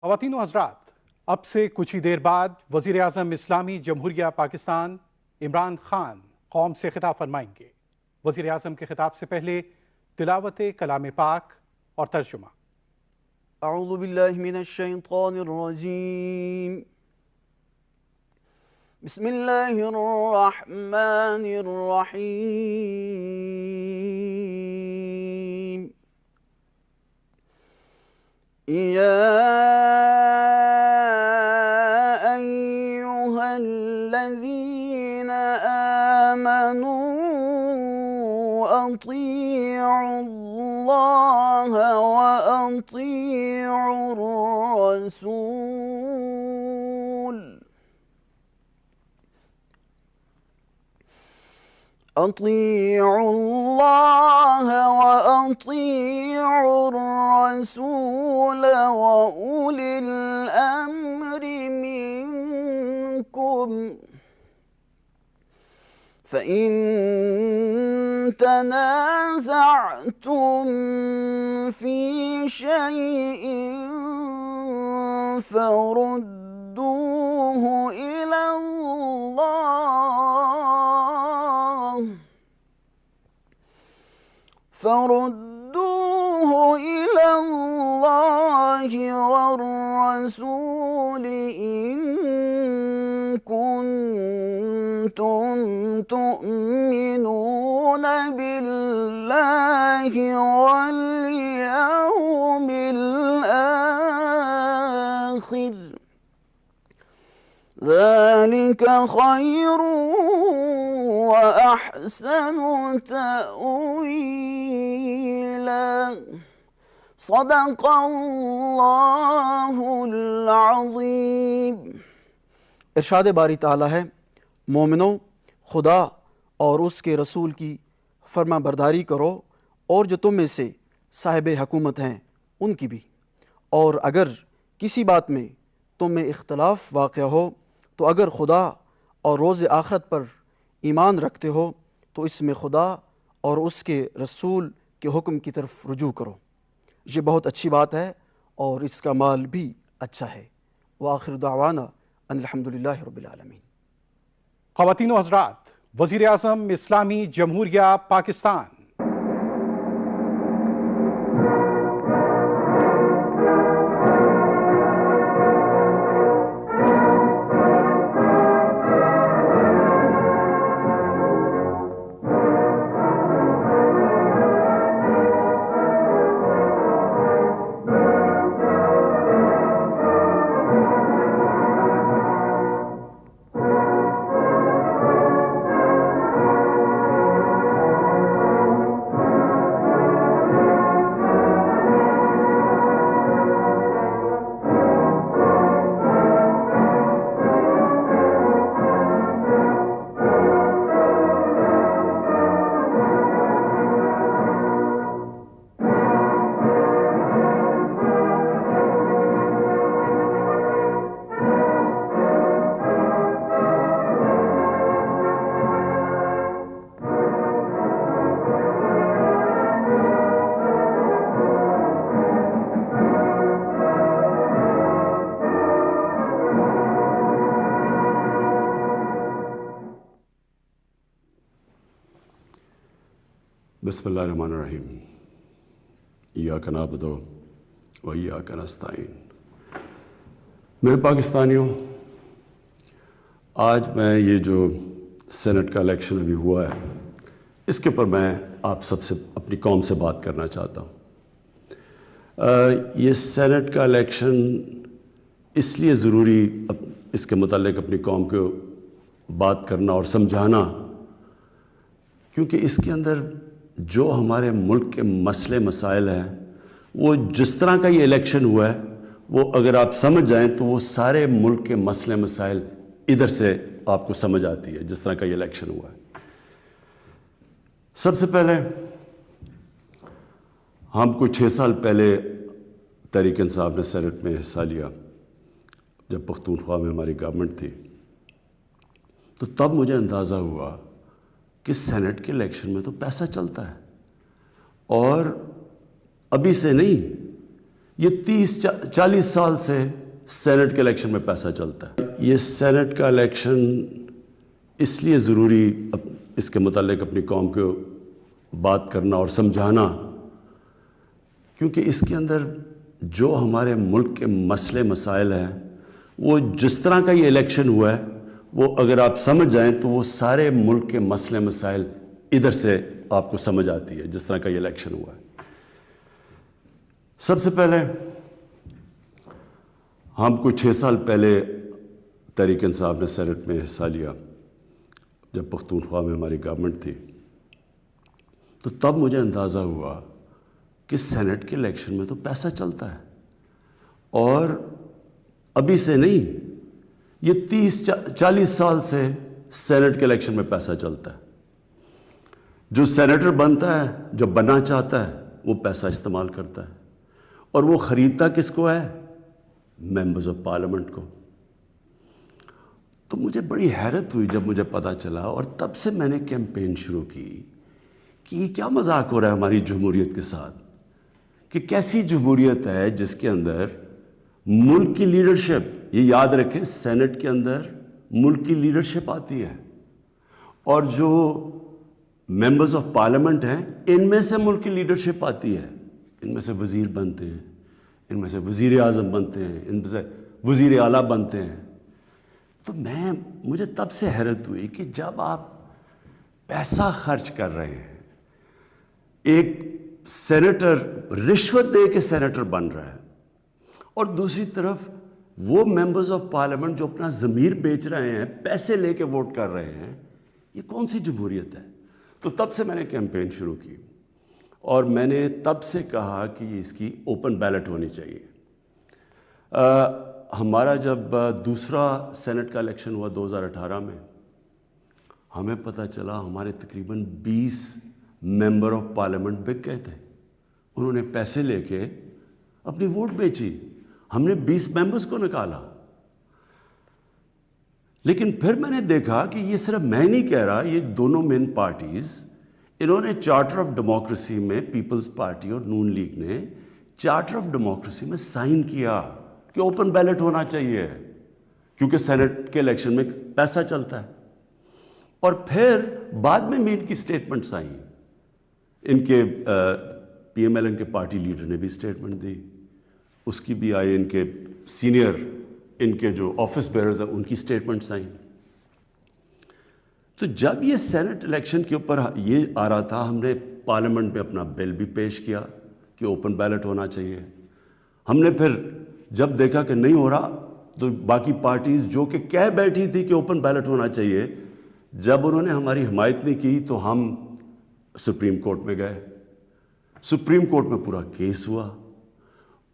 خواتین و حضرات، اب سے کچھ ہی دیر بعد وزیر اعظم اسلامی جمہوریہ پاکستان عمران خان قوم سے خطاب فرمائیں گے۔ وزیر اعظم کے خطاب سے پہلے تلاوت کلام پاک اور ترجمہ۔ اعوذ باللہ من الشیطان الرجیم، بسم اللہ الرحمن الرحیم۔ یا ایہا الذین آمنوا اطیعوا اللہ واطیعوا الرسول وأولي الأمر منكم، فإن تنازعتم في شيء فردوه إلى الله والرسول إن كنتم تؤمنون بالله واليوم الآخر، ذلك خير وأحسن تأويلا، صدق اللہ العظیم۔ ارشاد باری تعالیٰ ہے، مومنوں، خدا اور اس کے رسول کی فرما برداری کرو، اور جو تم میں سے صاحب حکومت ہیں ان کی بھی، اور اگر کسی بات میں تم میں اختلاف واقع ہو تو اگر خدا اور روز آخرت پر ایمان رکھتے ہو تو اس میں خدا اور اس کے رسول کے حکم کی طرف رجوع کرو، یہ بہت اچھی بات ہے اور اس کا مال بھی اچھا ہے۔ وآخر دعوانا ان الحمدللہ رب العالمین۔ خواتین و حضرات، وزیر اعظم اسلامی جمہوریہ پاکستان۔ بسم اللہ الرحمن الرحیم۔ ایاک نعبد و ایاک نستعین۔ میرے پاکستانیوں، آج میں یہ جو سینٹ کا الیکشن ابھی ہوا ہے، اس کے اوپر میں آپ سب سے اپنی قوم سے بات کرنا چاہتا ہوں۔ یہ سینٹ کا الیکشن اس لیے ضروری اس کے متعلق اپنی قوم کو بات کرنا اور سمجھانا، کیونکہ اس کے اندر جو ہمارے ملک کے مسئلے مسائل ہیں، وہ جس طرح کا یہ الیکشن ہوا ہے، وہ اگر آپ سمجھ جائیں تو وہ سارے ملک کے مسئلے مسائل ادھر سے آپ کو سمجھ آتی ہے جس طرح کا یہ الیکشن ہوا ہے۔ سب سے پہلے ہم کوئی 6 سال پہلے تحریک انصاف نے سینٹ میں حصہ لیا، جب پختونخوا میں ہماری گورنمنٹ تھی، تو تب مجھے اندازہ ہوا کہ سینٹ کے الیکشن میں تو پیسہ چلتا ہے، اور ابھی سے نہیں، یہ 30-40 سال سے سینٹ کے الیکشن میں پیسہ چلتا ہے. یہ سینٹ کا الیکشن اس لیے ضروری اس کے متعلق اپنی قوم کو بات کرنا اور سمجھانا کیونکہ اس کے اندر جو ہمارے ملک کے مسئلے مسائل ہیں وہ جس طرح کا یہ الیکشن ہوا ہے وہ اگر آپ سمجھ جائیں تو وہ سارے ملک کے مسئلے مسائل ادھر سے آپ کو سمجھ آتی ہے جس طرح کا یہ الیکشن ہوا ہے. سب سے پہلے ہم کوئی 6 سال پہلے تحریک انصاف نے سینٹ میں حصہ لیا جب پختونخوا میں ہماری گورنمنٹ تھی تو تب مجھے اندازہ ہوا کہ سینٹ کے الیکشن میں تو پیسہ چلتا ہے اور ابھی سے نہیں یہ 30-40 سال سے سینٹ کے الیکشن میں پیسہ چلتا ہے. جو سینیٹر بنتا ہے جو بننا چاہتا ہے وہ پیسہ استعمال کرتا ہے اور وہ خریدتا کس کو ہے؟ ممبرز آف پارلیمنٹ کو. تو مجھے بڑی حیرت ہوئی جب مجھے پتہ چلا اور تب سے میں نے کیمپین شروع کی کہ یہ کیا مذاق ہو رہا ہے ہماری جمہوریت کے ساتھ کہ کیسی جمہوریت ہے جس کے اندر ملک کی لیڈرشپ، یہ یاد رکھیں سینٹ کے اندر ملک کی لیڈرشپ آتی ہے اور جو ممبرز آف پارلیمنٹ ہیں ان میں سے ملک کی لیڈرشپ آتی ہے، ان میں سے وزیر بنتے ہیں، ان میں سے وزیر اعظم بنتے ہیں، ان میں سے وزیر اعلیٰ بنتے ہیں. تو مجھے تب سے حیرت ہوئی کہ جب آپ پیسہ خرچ کر رہے ہیں، ایک سینیٹر رشوت دے کے سینیٹر بن رہا ہے اور دوسری طرف وہ ممبرز آف پارلیمنٹ جو اپنا ضمیر بیچ رہے ہیں، پیسے لے کے ووٹ کر رہے ہیں، یہ کون سی جمہوریت ہے؟ تو تب سے میں نے کیمپین شروع کی اور میں نے تب سے کہا کہ اس کی اوپن بیلٹ ہونی چاہیے. ہمارا جب دوسرا سینٹ کا الیکشن ہوا 2018 میں ہمیں پتہ چلا ہمارے تقریباً 20 ممبر آف پارلیمنٹ بک گئے تھے. انہوں نے پیسے لے کے اپنی ووٹ بیچی. ہم نے 20 ممبرز کو نکالا. لیکن پھر میں نے دیکھا کہ یہ صرف میں نہیں کہہ رہا، یہ دونوں مین پارٹیز انہوں نے چارٹر آف ڈیموکریسی میں پیپلز پارٹی اور نون لیگ نے چارٹر آف ڈیموکریسی میں سائن کیا کہ اوپن بیلٹ ہونا چاہیے کیونکہ سینٹ کے الیکشن میں پیسہ چلتا ہے. اور پھر بعد میں ان کی سٹیٹمنٹس آئیں، ان کے پی ایم ایل این کے پارٹی لیڈر نے بھی سٹیٹمنٹ دی، اس کی بھی آئی، ان کے سینئر ان کے جو آفس بیئرز ہیں ان کی سٹیٹمنٹس آئیں. تو جب یہ سینٹ الیکشن کے اوپر یہ آ رہا تھا ہم نے پارلیمنٹ میں اپنا بل بھی پیش کیا کہ اوپن بیلٹ ہونا چاہیے. ہم نے پھر جب دیکھا کہ نہیں ہو رہا تو باقی پارٹیز جو کہ کہہ بیٹھی تھی کہ اوپن بیلٹ ہونا چاہیے، جب انہوں نے ہماری حمایت نہیں کی تو ہم سپریم کورٹ میں گئے. سپریم کورٹ میں پورا کیس ہوا.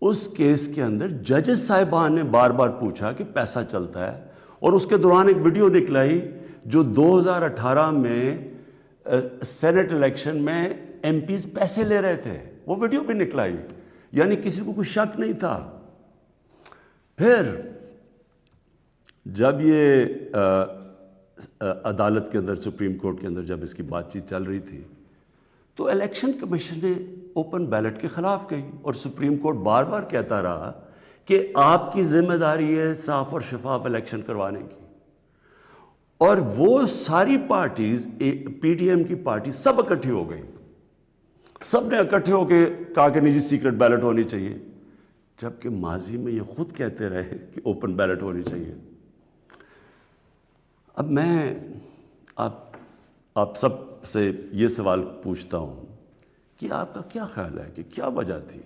اس کیس کے اندر ججز صاحبان نے بار بار پوچھا کہ پیسہ چلتا ہے اور اس کے دوران ایک ویڈیو نکلائی جو 2018 میں سینٹ الیکشن میں ایم پیز پیسے لے رہے تھے، وہ ویڈیو بھی نکلائی. یعنی کسی کو کوئی شک نہیں تھا. پھر جب یہ عدالت کے اندر سپریم کورٹ کے اندر جب اس کی بات چیت چل رہی تھی تو الیکشن کمیشن نے اوپن بیلٹ کے خلاف کہی اور سپریم کورٹ بار بار کہتا رہا کہ آپ کی ذمہ داری ہے صاف اور شفاف الیکشن کروانے کی. اور وہ ساری پارٹیز پی ڈی ایم کی پارٹی سب اکٹھی ہو گئی، سب نے اکٹھے ہو کے کہا کہ نہیں جی سیکرٹ بیلٹ ہونی چاہیے، جبکہ ماضی میں یہ خود کہتے رہے کہ اوپن بیلٹ ہونی چاہیے. اب میں آپ سب سے یہ سوال پوچھتا ہوں کہ آپ کا کیا خیال ہے کہ کیا وجہ تھی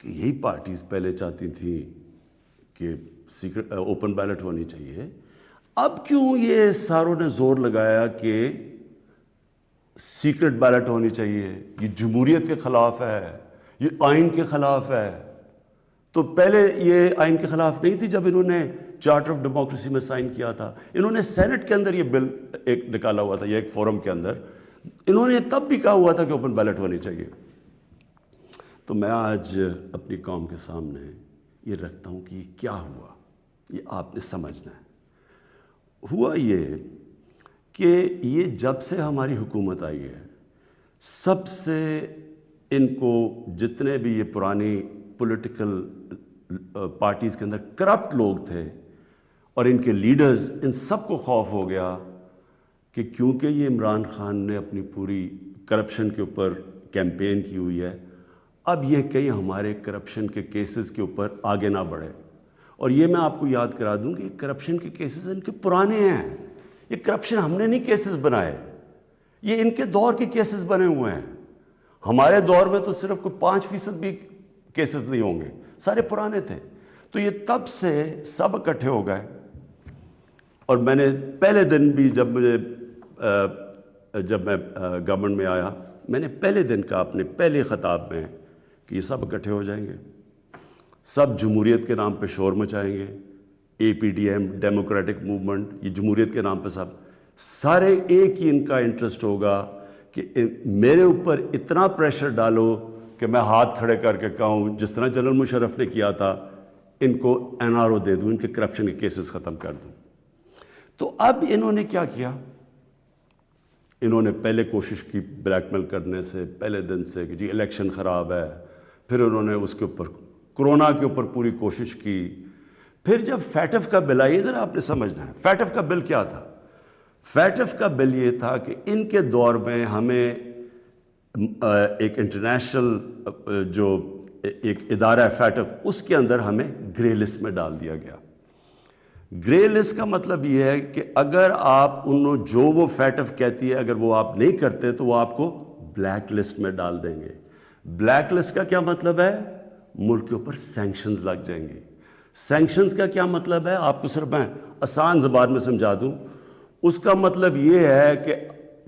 کہ یہی پارٹیز پہلے چاہتی تھیں کہ سیکرٹ اوپن بیلٹ ہونی چاہیے، اب کیوں یہ ساروں نے زور لگایا کہ سیکرٹ بیلٹ ہونی چاہیے؟ یہ جمہوریت کے خلاف ہے، یہ آئین کے خلاف ہے. تو پہلے یہ آئین کے خلاف نہیں تھی جب انہوں نے چارٹر آف ڈیموکریسی میں سائن کیا تھا. انہوں نے سینٹ کے اندر یہ بل ایک نکالا ہوا تھا، یہ ایک فورم کے اندر انہوں نے تب بھی کہا ہوا تھا کہ اوپن بیلٹ ہونی چاہیے. تو میں آج اپنی قوم کے سامنے یہ رکھتا ہوں کہ یہ کیا ہوا، یہ آپ نے سمجھنا ہے. ہوا یہ کہ یہ جب سے ہماری حکومت آئی ہے سب سے ان کو جتنے بھی یہ پرانی پولیٹیکل پارٹیز کے اندر کرپٹ لوگ تھے اور ان کے لیڈرز، ان سب کو خوف ہو گیا کہ کیونکہ یہ عمران خان نے اپنی پوری کرپشن کے اوپر کیمپین کی ہوئی ہے، اب یہ کہیں ہمارے کرپشن کے کیسز کے اوپر آگے نہ بڑھے۔ اور یہ میں آپ کو یاد کرا دوں کہ کرپشن کے کیسز ان کے پرانے ہیں، یہ کرپشن ہم نے نہیں کیسز بنائے، یہ ان کے دور کے کیسز بنے ہوئے ہیں۔ ہمارے دور میں تو صرف کوئی 5% بھی کیسز نہیں ہوں گے، سارے پرانے تھے۔ تو یہ تب سے سب اکٹھے ہو گئے، اور میں نے پہلے دن بھی جب میں گورنمنٹ میں آیا، میں نے پہلے دن کہا اپنے پہلے خطاب میں کہ یہ سب اکٹھے ہو جائیں گے، سب جمہوریت کے نام پہ شور مچائیں گے، APDM ڈیموکریٹک موومنٹ، یہ جمہوریت کے نام پہ سارے ایک ہی ان کا انٹرسٹ ہوگا کہ میرے اوپر اتنا پریشر ڈالو کہ میں ہاتھ کھڑے کر کے کہوں جس طرح جنرل مشرف نے کیا تھا، ان کو NRO دے دوں، ان کے کرپشن کے کیسز ختم کر دوں۔ تو اب انہوں نے کیا کیا؟ انہوں نے پہلے کوشش کی بلیک میل کرنے سے پہلے دن سے کہ جی الیکشن خراب ہے، پھر انہوں نے اس کے اوپر کرونا کے اوپر پوری کوشش کی، پھر جب فیٹف کا بل آئی، ذرا آپ نے سمجھنا ہے فیٹف کا بل کیا تھا۔ فیٹف کا بل یہ تھا کہ ان کے دور میں ہمیں ایک انٹرنیشنل جو ایک ادارہ ہے فیٹف، اس کے اندر ہمیں گرے لسٹ میں ڈال دیا گیا۔ گرے لسٹ کا مطلب یہ ہے کہ اگر آپ جو وہ فیٹف کہتی ہے اگر وہ آپ نہیں کرتے تو وہ آپ کو بلیک لسٹ میں ڈال دیں گے۔ بلیک لسٹ کا کیا مطلب ہے؟ ملک کے اوپر سینکشنز لگ جائیں گے۔ سینکشنز کا کیا مطلب ہے؟ آپ کو صرف میں آسان زبان میں سمجھا دوں، اس کا مطلب یہ ہے کہ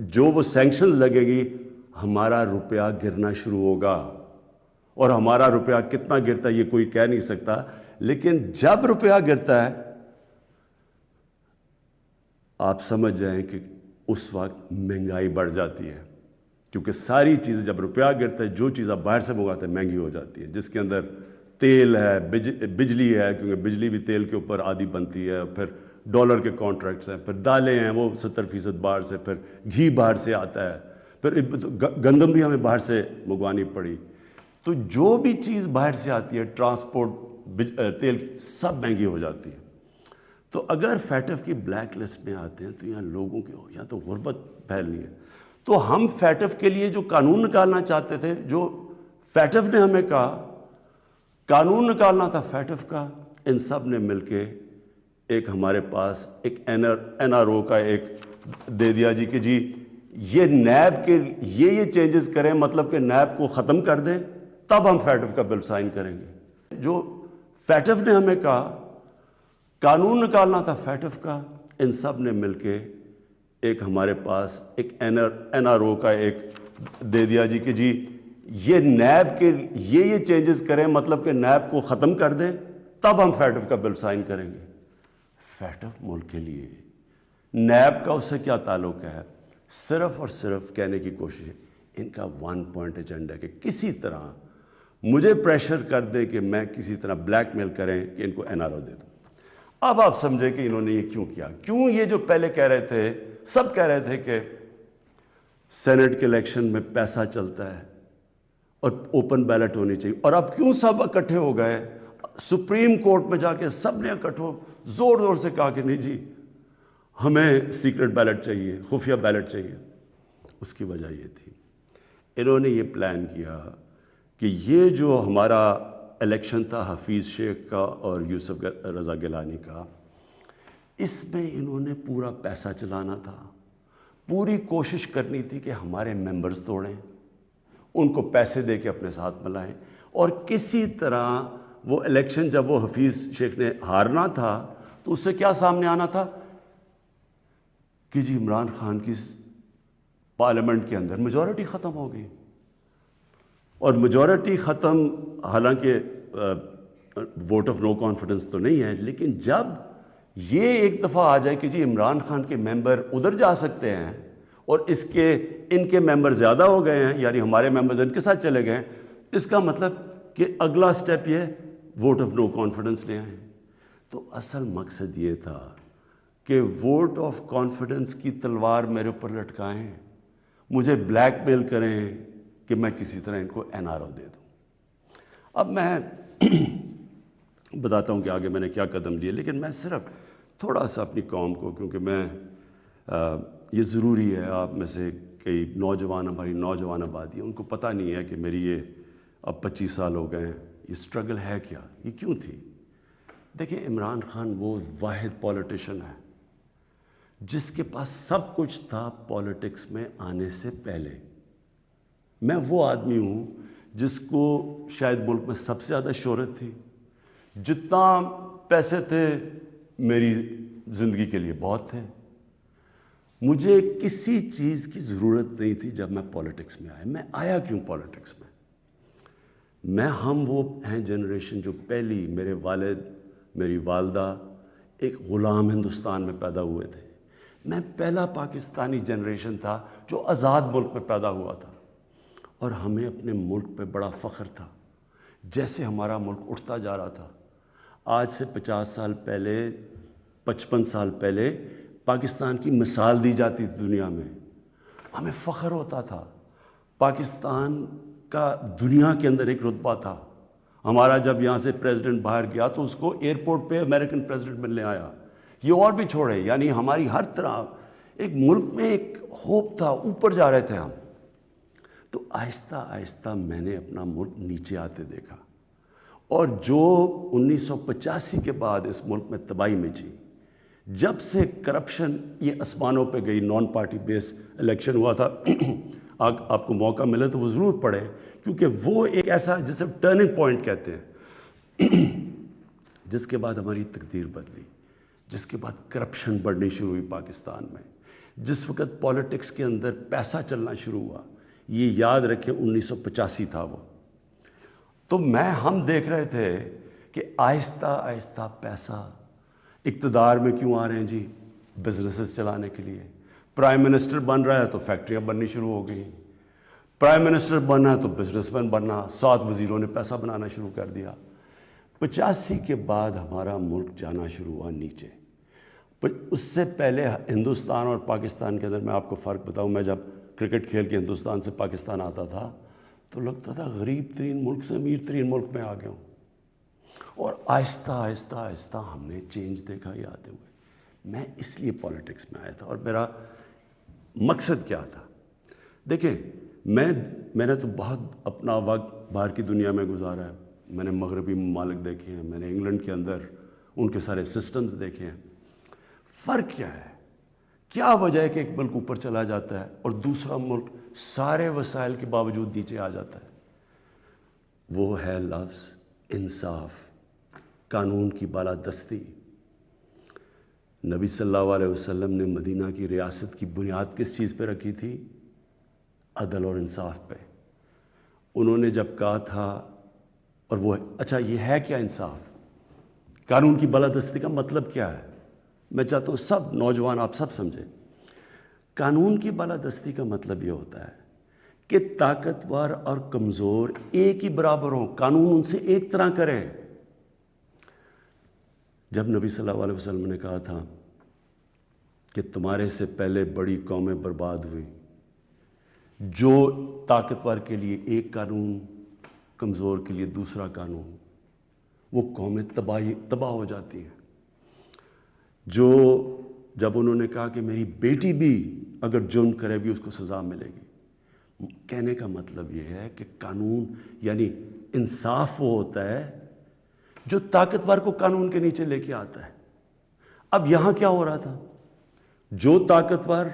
جو وہ سینکشنز لگے گی، ہمارا روپیہ گرنا شروع ہوگا، اور ہمارا روپیہ کتنا گرتا ہے یہ کوئی کہہ نہیں سکتا، لیکن جب روپیہ گرتا ہے آپ سمجھ جائیں کہ اس وقت مہنگائی بڑھ جاتی ہے، کیونکہ ساری چیزیں جب روپیہ گرتا ہے، جو چیز آپ باہر سے منگواتے ہیں مہنگی ہو جاتی ہے، جس کے اندر تیل ہے، بجلی ہے، کیونکہ بجلی بھی تیل کے اوپر آدھی بنتی ہے، پھر ڈالر کے کانٹریکٹس ہیں، پھر دالیں ہیں وہ 70% باہر سے، پھر گھی باہر سے آتا ہے، پھر گندم بھی ہمیں باہر سے منگوانی پڑی۔ تو جو بھی چیز باہر سے آتی ہے، ٹرانسپورٹ، تیل، سب مہنگی ہو جاتی ہے۔ تو اگر فیٹف کی بلیک لسٹ میں آتے ہیں تو یہاں لوگوں کی یہاں تو غربت پھیلنی ہے۔ تو ہم فیٹف کے لیے جو قانون نکالنا چاہتے تھے، جو فیٹف نے ہمیں کہا قانون نکالنا تھا فیٹف کا، ان سب نے مل کے ایک ہمارے پاس ایک NRO کا ایک دے دیا جی کہ جی یہ نیب کے یہ چینجز کریں، مطلب کہ نیب کو ختم کر دیں، تب ہم فیٹف کا بل سائن کریں گے۔ جو فیٹف نے ہمیں کہا قانون نکالنا تھا فیٹف کا، ان سب نے مل کے ایک ہمارے پاس ایک NRO کا ایک دے دیا جی کہ جی یہ نیب کے یہ چینجز کریں، مطلب کہ نیب کو ختم کر دیں، تب ہم فیٹف کا بل سائن کریں گے۔ فیٹف ملک کے لیے، نیب کا اس سے کیا تعلق ہے؟ صرف اور صرف کہنے کی کوشش ہے، ان کا 1 پوائنٹ ایجنڈا ہے کہ کسی طرح مجھے پریشر کر دے کہ میں کسی طرح بلیک میل کریں کہ ان کو NRO دے دوں۔ اب آپ سمجھیں کہ انہوں نے یہ کیوں کیا؟ کیوں یہ جو پہلے کہہ رہے تھے، سب کہہ رہے تھے کہ سینٹ کے الیکشن میں پیسہ چلتا ہے اور اوپن بیلٹ ہونی چاہیے، اور اب کیوں سب اکٹھے ہو گئے؟ سپریم کورٹ میں جا کے سب نے اکٹھے زور زور سے کہا کہ نہیں جی ہمیں سیکرٹ بیلٹ چاہیے، خفیہ بیلٹ چاہیے۔ اس کی وجہ یہ تھی، انہوں نے یہ پلان کیا کہ یہ جو ہمارا الیکشن تھا حفیظ شیخ کا اور یوسف رضا گیلانی کا، اس میں انہوں نے پورا پیسہ چلانا تھا، پوری کوشش کرنی تھی کہ ہمارے ممبرز توڑیں، ان کو پیسے دے کے اپنے ساتھ ملائیں، اور کسی طرح وہ الیکشن جب وہ حفیظ شیخ نے ہارنا تھا تو اس سے کیا سامنے آنا تھا کہ جی عمران خان کی پارلیمنٹ کے اندر میجورٹی ختم ہو گئی، اور میجورٹی ختم حالانکہ ووٹ آف نو کانفیڈنس تو نہیں ہے، لیکن جب یہ ایک دفعہ آ جائے کہ جی عمران خان کے ممبر ادھر جا سکتے ہیں اور ان کے ممبر زیادہ ہو گئے ہیں، یعنی ہمارے ممبرز ان کے ساتھ چلے گئے ہیں، اس کا مطلب کہ اگلا سٹیپ یہ ووٹ آف نو کانفیڈنس لے آئیں۔ تو اصل مقصد یہ تھا کہ ووٹ آف کانفیڈنس کی تلوار میرے اوپر لٹکائیں، مجھے بلیک میل کریں کہ میں کسی طرح ان کو NRO دے دوں۔ اب میں بتاتا ہوں کہ آگے میں نے کیا قدم لیے، لیکن میں صرف تھوڑا سا اپنی قوم کو، کیونکہ میں یہ ضروری ہے، آپ میں سے کئی نوجوان، ہماری نوجوان آبادی ہے، ان کو پتہ نہیں ہے کہ میری یہ اب 25 سال ہو گئے ہیں، یہ سٹرگل ہے کیا، یہ کیوں تھی۔ دیکھیں، عمران خان وہ واحد پولیٹیشین ہے جس کے پاس سب کچھ تھا پولیٹکس میں آنے سے پہلے۔ میں وہ آدمی ہوں جس کو شاید ملک میں سب سے زیادہ شہرت تھی، جتنا پیسے تھے میری زندگی کے لیے بہت تھے، مجھے کسی چیز کی ضرورت نہیں تھی جب میں پولیٹکس میں آیا۔ میں آیا کیوں پولیٹکس میں ہم وہ ہیں جنریشن جو پہلی، میرے والد، میری والدہ ایک غلام ہندوستان میں پیدا ہوئے تھے، میں پہلا پاکستانی جنریشن تھا جو آزاد ملک میں پیدا ہوا تھا، اور ہمیں اپنے ملک پہ بڑا فخر تھا۔ جیسے ہمارا ملک اٹھتا جا رہا تھا، آج سے 50 سال پہلے، 55 سال پہلے پاکستان کی مثال دی جاتی تھی دنیا میں، ہمیں فخر ہوتا تھا۔ پاکستان کا دنیا کے اندر ایک رتبہ تھا۔ ہمارا جب یہاں سے پریزیڈنٹ باہر گیا تو اس کو ایئرپورٹ پہ امریکن پریزیڈنٹ ملنے آیا، یہ اور بھی چھوڑے، یعنی ہماری ہر طرح ایک ملک میں ایک ہوپ تھا، اوپر جا رہے تھے ہم۔ تو آہستہ آہستہ میں نے اپنا ملک نیچے آتے دیکھا، اور جو 1985 کے بعد اس ملک میں تباہی مچی، جب سے کرپشن یہ آسمانوں پہ گئی، نان پارٹی بیس الیکشن ہوا تھا، آپ کو موقع ملے تو وہ ضرور پڑھیں، کیونکہ وہ ایک ایسا جسے ٹرننگ پوائنٹ کہتے ہیں، جس کے بعد ہماری تقدیر بدلی، جس کے بعد کرپشن بڑھنی شروع ہوئی پاکستان میں، جس وقت پولیٹکس کے اندر پیسہ چلنا شروع ہوا۔ یہ یاد رکھیں 1985 تھا وہ۔ تو ہم دیکھ رہے تھے کہ آہستہ آہستہ پیسہ اقتدار میں کیوں آ رہے ہیں جی؟ بزنسز چلانے کے لیے۔ پرائم منسٹر بن رہا ہے تو فیکٹریاں بننی شروع ہو گئیں، پرائم منسٹر بننا ہے تو بزنس مین بننا، 7 وزیروں نے پیسہ بنانا شروع کر دیا۔ 85 کے بعد ہمارا ملک جانا شروع ہوا نیچے۔ اس سے پہلے ہندوستان اور پاکستان کے اندر میں آپ کو فرق بتاؤں، میں جب کرکٹ کھیل کے ہندوستان سے پاکستان آتا تھا تو لگتا تھا غریب ترین ملک سے امیر ترین ملک میں آ گیا ہوں، اور آہستہ آہستہ آہستہ ہم نے چینج دیکھا یہ آتے ہوئے۔ میں اس لیے پولیٹکس میں آیا تھا، اور میرا مقصد کیا تھا؟ دیکھیں، میں نے تو بہت اپنا وقت باہر کی دنیا میں گزارا ہے، میں نے مغربی ممالک دیکھے ہیں، میں نے انگلینڈ کے اندر ان کے سارے سسٹمز دیکھے ہیں۔ فرق کیا ہے؟ کیا وجہ ہے کہ ایک ملک اوپر چلا جاتا ہے اور دوسرا ملک سارے وسائل کے باوجود نیچے آ جاتا ہے؟ وہ ہے لفظ انصاف، قانون کی بالادستی۔ نبی صلی اللہ علیہ وسلم نے مدینہ کی ریاست کی بنیاد کس چیز پہ رکھی تھی؟ عدل اور انصاف پہ۔ انہوں نے جب کہا تھا، اور وہ اچھا یہ ہے کیا انصاف؟ قانون کی بالادستی کا مطلب کیا ہے؟ میں چاہتا ہوں سب نوجوان آپ سب سمجھیں۔ قانون کی بالادستی کا مطلب یہ ہوتا ہے کہ طاقتور اور کمزور ایک ہی برابر ہوں، قانون ان سے ایک طرح کرے۔ جب نبی صلی اللہ علیہ وسلم نے کہا تھا کہ تمہارے سے پہلے بڑی قومیں برباد ہوئی، جو طاقتور کے لیے ایک قانون، کمزور کے لیے دوسرا قانون، وہ قومیں تباہ ہو جاتی ہیں۔ جب انہوں نے کہا کہ میری بیٹی بھی اگر جرم کرے بھی اس کو سزا ملے گی، کہنے کا مطلب یہ ہے کہ قانون یعنی انصاف وہ ہوتا ہے جو طاقتور کو قانون کے نیچے لے کے آتا ہے۔ اب یہاں کیا ہو رہا تھا؟ جو طاقتور،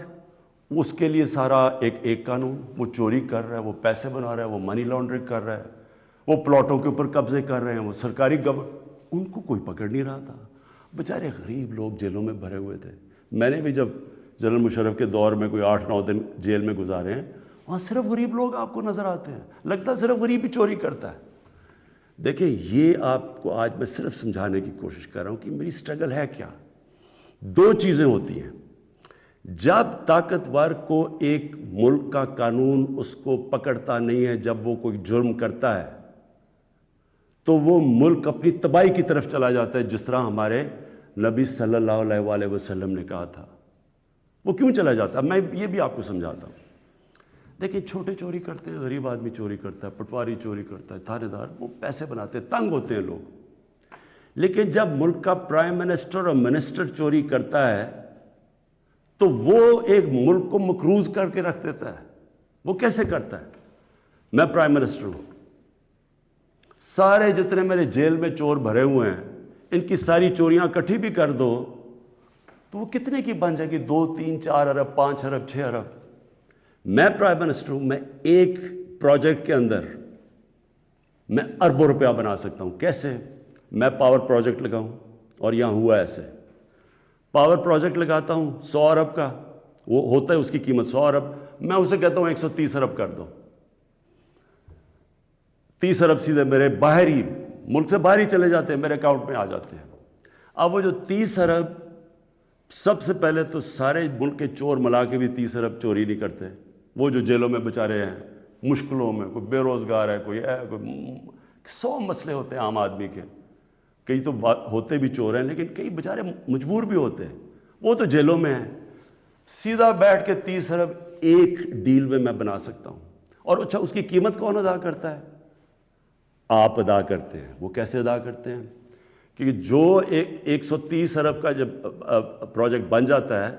اس کے لیے سارا ایک قانون، وہ چوری کر رہا ہے، وہ پیسے بنا رہا ہے، وہ منی لانڈرنگ کر رہا ہے، وہ پلاٹوں کے اوپر قبضے کر رہے ہیں، وہ سرکاری ان کو کوئی پکڑ نہیں رہا تھا۔ بیچارے غریب لوگ جیلوں میں بھرے ہوئے تھے۔ میں نے بھی جب جنرل مشرف کے دور میں کوئی 8-9 دن جیل میں گزارے ہیں، وہاں صرف غریب لوگ آپ کو نظر آتے ہیں، لگتا ہے صرف غریب ہی چوری کرتا ہے۔ دیکھیں، یہ آپ کو آج میں صرف سمجھانے کی کوشش کر رہا ہوں کہ میری سٹرگل ہے کیا۔ 2 چیزیں ہوتی ہیں، جب طاقتور کو ایک ملک کا قانون اس کو پکڑتا نہیں ہے، جب وہ کوئی جرم کرتا ہے تو وہ ملک اپنی تباہی کی طرف چلا جاتا ہے، جس طرح ہمارے نبی صلی اللہ علیہ وسلم نے کہا تھا۔ وہ کیوں چلا جاتا ہے؟ میں یہ بھی آپ کو سمجھاتا ہوں۔ دیکھیں چھوٹے چوری کرتے ہیں, غریب آدمی چوری کرتا ہے, پٹواری چوری کرتا ہے, تھانے دار, وہ پیسے بناتے ہیں, تنگ ہوتے ہیں لوگ. لیکن جب ملک کا پرائم منسٹر اور منسٹر چوری کرتا ہے تو وہ ایک ملک کو مقروض کر کے رکھ دیتا ہے. وہ کیسے کرتا ہے؟ میں پرائم منسٹر ہوں, سارے جتنے میرے جیل میں چور بھرے ہوئے ہیں ان کی ساری چوریاں اکٹھی بھی کر دو تو وہ کتنے کی بن جائے گی؟ 2, 3, 4 ارب, 5 ارب, 6 ارب. میں پرائم منسٹر ہوں, میں ایک پروجیکٹ کے اندر میں اربوں روپیہ بنا سکتا ہوں. کیسے؟ میں پاور پروجیکٹ لگاؤں, اور یہاں ہوا ایسے, پاور پروجیکٹ لگاتا ہوں 100 ارب کا, وہ ہوتا ہے اس کی قیمت 100 ارب, میں اسے کہتا ہوں 130 ارب کر دو. 30 ارب سیدھے میرے باہر ہی, ملک سے باہر ہی چلے جاتے ہیں, میرے اکاؤنٹ میں آ جاتے ہیں. اب وہ جو 30 ارب, سب سے پہلے تو سارے ملک کے چور ملا کے بھی 30 ارب چوری نہیں کرتے. وہ جو جیلوں میں بیچارے ہیں, مشکلوں میں, کوئی بے روزگار ہے, کوئی 100 مسئلے ہوتے ہیں عام آدمی کے. کئی تو ہوتے بھی چور ہیں لیکن کئی بیچارے مجبور بھی ہوتے ہیں, وہ تو جیلوں میں ہیں. سیدھا بیٹھ کے 30 ارب ایک ڈیل میں میں بنا سکتا ہوں. اور اچھا, اس کی قیمت کون ادا کرتا ہے؟ آپ ادا کرتے ہیں. وہ کیسے ادا کرتے ہیں؟ کیونکہ جو 130 ارب کا جب پروجیکٹ بن جاتا ہے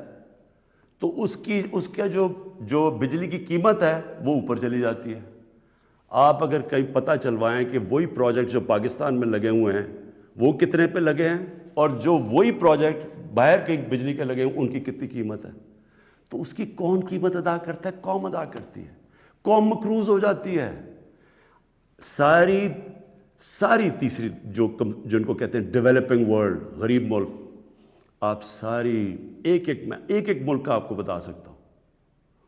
تو اس کا جو بجلی کی قیمت ہے وہ اوپر چلی جاتی ہے. آپ اگر کہیں پتہ چلوائیں کہ وہی پروجیکٹ جو پاکستان میں لگے ہوئے ہیں وہ کتنے پہ لگے ہیں, اور جو وہی پروجیکٹ باہر کے بجلی کے لگے ہیں ان کی کتنی قیمت ہے, تو اس کی کون قیمت ادا کرتا ہے؟ قوم ادا کرتی ہے. قوم مقروض ہو جاتی ہے. ساری تیسری جن کو کہتے ہیں ڈیولپنگ ورلڈ, غریب ملک, آپ ساری ایک ملک کا آپ کو بتا سکتا ہوں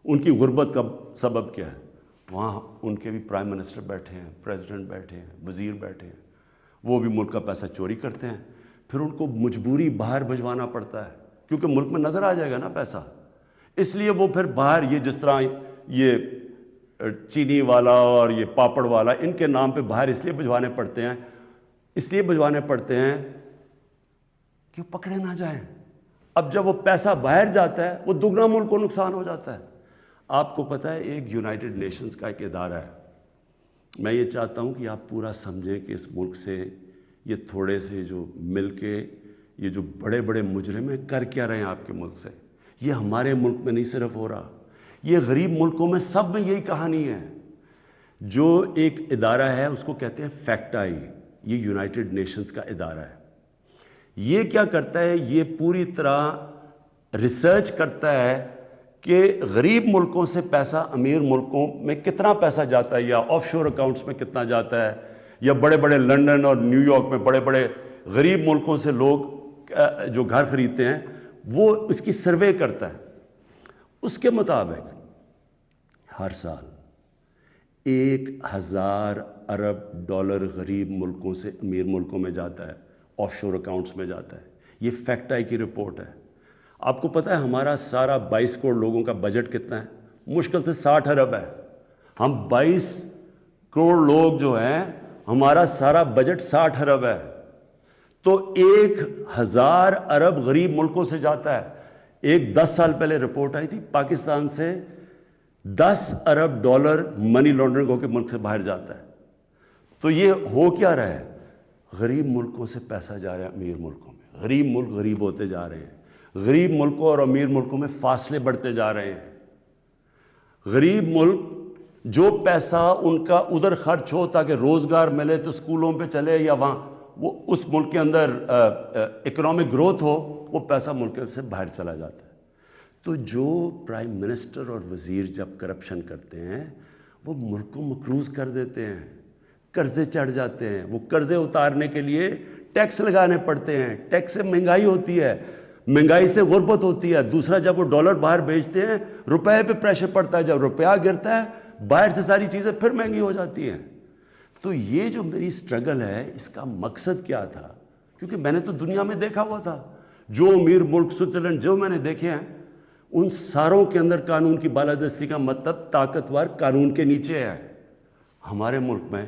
ان کی غربت کا سبب کیا ہے. وہاں ان کے بھی پرائم منسٹر بیٹھے ہیں, پریزیڈنٹ بیٹھے ہیں, وزیر بیٹھے ہیں, وہ بھی ملک کا پیسہ چوری کرتے ہیں. پھر ان کو مجبوری باہر بھجوانا پڑتا ہے کیونکہ ملک میں نظر آ جائے گا نا پیسہ, اس لیے وہ پھر باہر, یہ جس طرح یہ چینی والا اور یہ پاپڑ والا, ان کے نام پہ باہر اس لیے بھجوانے پڑتے ہیں کہ وہ پکڑے نہ جائیں. اب جب وہ پیسہ باہر جاتا ہے وہ دگنا ملک کو نقصان ہو جاتا ہے. آپ کو پتہ ہے ایک یونائٹڈ نیشنز کا ایک ادارہ ہے, میں یہ چاہتا ہوں کہ آپ پورا سمجھیں کہ اس ملک سے یہ تھوڑے سے جو مل کے یہ جو بڑے بڑے مجرم ہیں کر کیا رہے ہیں آپ کے ملک سے. یہ ہمارے ملک میں نہیں صرف ہو رہا, یہ غریب ملکوں میں سب میں یہی کہانی ہے. جو ایک ادارہ ہے اس کو کہتے ہیں فیکٹائی, یہ یونائٹڈ نیشنز کا ادارہ ہے. یہ کیا کرتا ہے؟ یہ پوری طرح ریسرچ کرتا ہے کہ غریب ملکوں سے پیسہ امیر ملکوں میں کتنا پیسہ جاتا ہے, یا آف شور اکاؤنٹس میں کتنا جاتا ہے, یا بڑے بڑے لنڈن اور نیو یارک میں بڑے بڑے غریب ملکوں سے لوگ جو گھر خریدتے ہیں وہ اس کی سروے کرتا ہے. اس کے مطابق ہر سال 1000 ارب ڈالر غریب ملکوں سے امیر ملکوں میں جاتا ہے, آف شور اکاؤنٹس میں جاتا ہے. یہ فیکٹائی کی رپورٹ ہے. آپ کو پتہ ہے ہمارا سارا 22 کروڑ لوگوں کا بجٹ کتنا ہے؟ مشکل سے 60 ارب ہے. ہم 22 کروڑ لوگ جو ہیں, ہمارا سارا بجٹ 60 ارب ہے. تو 1000 ارب غریب ملکوں سے جاتا ہے. ایک 10 سال پہلے رپورٹ آئی تھی, پاکستان سے 10 ارب ڈالر منی لانڈرنگ ہو کے ملک سے باہر جاتا ہے. تو یہ ہو کیا رہا ہے؟ غریب ملکوں سے پیسہ جا رہا ہے امیر ملکوں میں, غریب ملک غریب ہوتے جا رہے ہیں, غریب ملکوں اور امیر ملکوں میں فاصلے بڑھتے جا رہے ہیں. غریب ملک جو پیسہ ان کا ادھر خرچ ہو تاکہ روزگار ملے تو اسکولوں پہ چلے, یا وہاں وہ اس ملک کے اندر اکنامک گروتھ ہو, وہ پیسہ ملک سے باہر چلا جاتا ہے. تو جو پرائم منسٹر اور وزیر جب کرپشن کرتے ہیں وہ ملک کو مقروض کر دیتے ہیں, قرضے چڑھ جاتے ہیں. وہ قرضے اتارنے کے لیے ٹیکس لگانے پڑتے ہیں. ٹیکس سے مہنگائی ہوتی ہے, مہنگائی سے غربت ہوتی ہے. دوسرا, جب وہ ڈالر باہر بھیجتے ہیں روپے پہ پریشر پڑتا ہے, جب روپیہ گرتا ہے باہر سے ساری چیزیں پھر مہنگی ہو جاتی ہیں. تو یہ جو میری سٹرگل ہے اس کا مقصد کیا تھا؟ کیونکہ میں نے تو دنیا میں دیکھا ہوا تھا, جو امیر ملک سوئٹزرلینڈ جو میں نے دیکھے ہیں ان ساروں کے اندر قانون کی بالادستی کا مطلب طاقتور قانون کے نیچے ہے. ہمارے ملک میں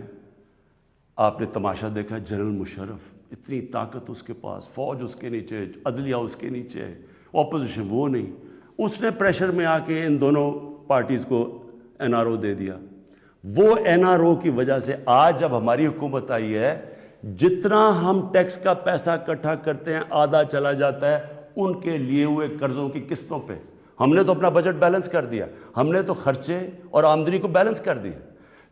آپ نے تماشا دیکھا, جنرل مشرف اتنی طاقت اس کے پاس, فوج اس کے نیچے, عدلیہ اس کے نیچے, اپوزیشن وہ نہیں. اس نے پریشر میں آ کے ان دونوں پارٹیز کو NRO دے دیا. وہ NRO کی وجہ سے آج جب ہماری حکومت آئی ہے, جتنا ہم ٹیکس کا پیسہ اکٹھا کرتے ہیں آدھا چلا جاتا ہے ان کے لیے ہوئے قرضوں کی قسطوں پہ. ہم نے تو اپنا بجٹ بیلنس کر دیا, ہم نے تو خرچے اور آمدنی کو بیلنس کر دیا,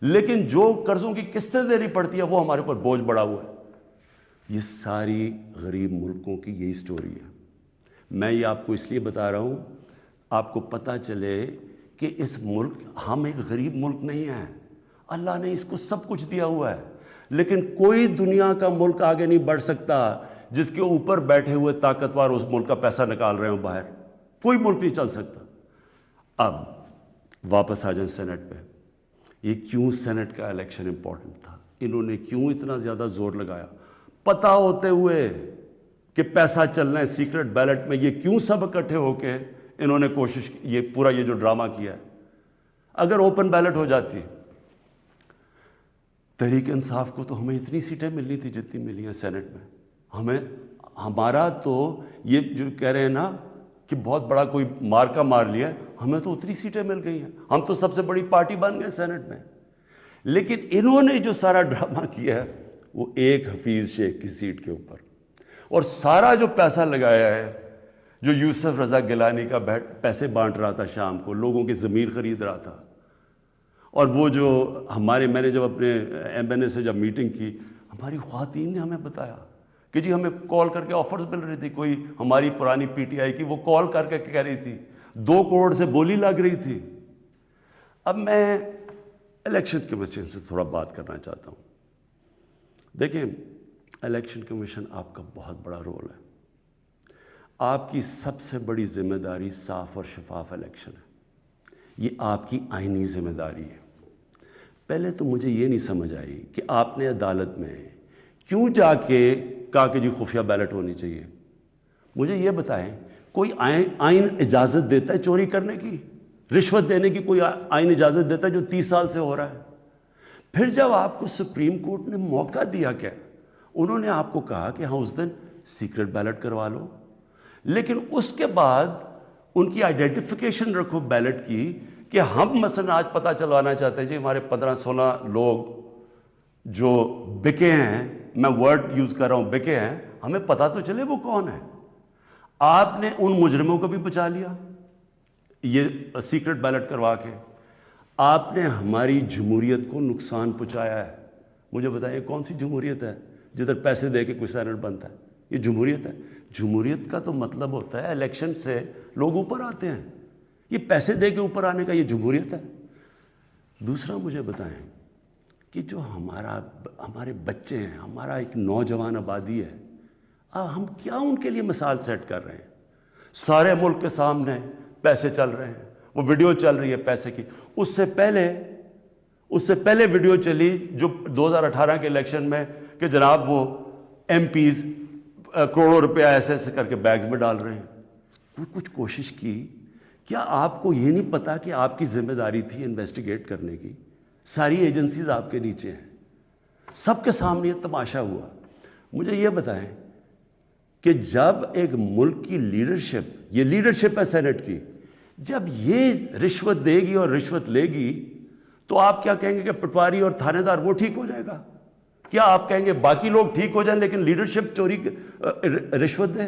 لیکن جو قرضوں کی قسطیں دینی پڑتی ہے وہ ہمارے اوپر بوجھ بڑھا ہوا ہے. یہ ساری غریب ملکوں کی یہی سٹوری ہے. میں یہ آپ کو اس لیے بتا رہا ہوں, آپ کو پتہ چلے کہ اس ملک, ہم ایک غریب ملک نہیں ہیں, اللہ نے اس کو سب کچھ دیا ہوا ہے, لیکن کوئی دنیا کا ملک آگے نہیں بڑھ سکتا جس کے اوپر بیٹھے ہوئے طاقتور اس ملک کا پیسہ نکال رہے ہوں باہر. کوئی ملک نہیں چل سکتا. اب واپس آ جائیں سینٹ پہ. یہ کیوں سینٹ کا الیکشن امپورٹنٹ تھا, انہوں نے کیوں اتنا زیادہ زور لگایا, پتہ ہوتے ہوئے کہ پیسہ چلنا ہے سیکرٹ بیلٹ میں, یہ کیوں سب اکٹھے ہو کے انہوں نے کوشش, یہ پورا یہ جو ڈرامہ کیا ہے. اگر اوپن بیلٹ ہو جاتی تحریک انصاف کو تو ہمیں اتنی سیٹیں ملنی تھی جتنی ملی ہیں سینٹ میں. ہمیں, ہمارا تو یہ جو کہہ رہے ہیں نا کہ بہت بڑا کوئی مارکا مار لیا, ہمیں تو اتنی سیٹیں مل گئی ہیں, ہم تو سب سے بڑی پارٹی بن گئے سینٹ میں. لیکن انہوں نے جو سارا ڈرامہ کیا ہے وہ ایک حفیظ شیخ کی سیٹ کے اوپر, اور سارا جو پیسہ لگایا ہے جو یوسف رضا گیلانی کا پیسے بانٹ رہا تھا شام کو, لوگوں کی ضمیر خرید رہا تھا. اور وہ جو ہمارے, میں نے جب اپنے MNA سے جب میٹنگ کی, ہماری خواتین نے ہمیں بتایا کہ جی ہمیں کال کر کے آفرز مل رہی تھی. کوئی ہماری پرانی PTI کی وہ کال کر کے کہہ رہی تھی 2 کروڑ سے بولی لگ رہی تھی. اب میں الیکشن کمیشن سے تھوڑا بات کرنا چاہتا ہوں. دیکھیں, الیکشن کمیشن آپ کا بہت بڑا رول ہے. آپ کی سب سے بڑی ذمہ داری صاف اور شفاف الیکشن ہے. یہ آپ کی آئینی ذمہ داری ہے. پہلے تو مجھے یہ نہیں سمجھ آئی کہ آپ نے عدالت میں کیوں جا کے کہا کہ جی خفیہ بیلٹ ہونی چاہیے. مجھے یہ بتائیں, کوئی آئین اجازت دیتا ہے چوری کرنے کی, رشوت دینے کی کوئی آئین اجازت دیتا ہے جو 30 سال سے ہو رہا ہے؟ پھر جب آپ کو سپریم کورٹ نے موقع دیا, کیا انہوں نے آپ کو کہا کہ ہاں اس دن سیکرٹ بیلٹ کروا لو, لیکن اس کے بعد ان کی آئیڈینٹیفیکیشن رکھو بیلٹ کی کہ ہم مثلا آج پتہ چلوانا چاہتے ہیں جی ہمارے 15-16 لوگ جو بکے ہیں, میں ورڈ یوز کر رہا ہوں بکے ہیں, ہمیں پتہ تو چلے وہ کون ہے. آپ نے ان مجرموں کو بھی بچا لیا یہ سیکرٹ بیلٹ کروا کے. آپ نے ہماری جمہوریت کو نقصان پہنچایا ہے. مجھے بتائیں کون سی جمہوریت ہے جدھر پیسے دے کے کوئی سینٹ بنتا ہے؟ یہ جمہوریت ہے؟ جمہوریت کا تو مطلب ہوتا ہے الیکشن سے لوگ اوپر آتے ہیں. یہ پیسے دے کے اوپر آنے کا یہ جمہوریت ہے؟ دوسرا مجھے بتائیں کہ جو ہمارے بچے ہیں, ہمارا ایک نوجوان آبادی ہے, اب ہم کیا ان کے لیے مثال سیٹ کر رہے ہیں؟ سارے ملک کے سامنے پیسے چل رہے ہیں, وہ ویڈیو چل رہی ہے پیسے کی. اس سے پہلے ویڈیو چلی جو 2018 کے الیکشن میں کہ جناب وہ MPs کروڑوں روپے ایسے ایسے کر کے بیگز میں ڈال رہے ہیں. کوئی کچھ کوشش کی؟ کیا آپ کو یہ نہیں پتا کہ آپ کی ذمہ داری تھی انویسٹیگیٹ کرنے کی؟ ساری ایجنسیز آپ کے نیچے ہیں, سب کے سامنے یہ تماشا ہوا. مجھے یہ بتائیں کہ جب ایک ملک کی لیڈرشپ, یہ لیڈرشپ ہے سینٹ کی, جب یہ رشوت دے گی اور رشوت لے گی تو آپ کیا کہیں گے کہ پٹواری اور تھانے دار وہ ٹھیک ہو جائے گا؟ کیا آپ کہیں گے باقی لوگ ٹھیک ہو جائیں لیکن لیڈرشپ چوری رشوت دے؟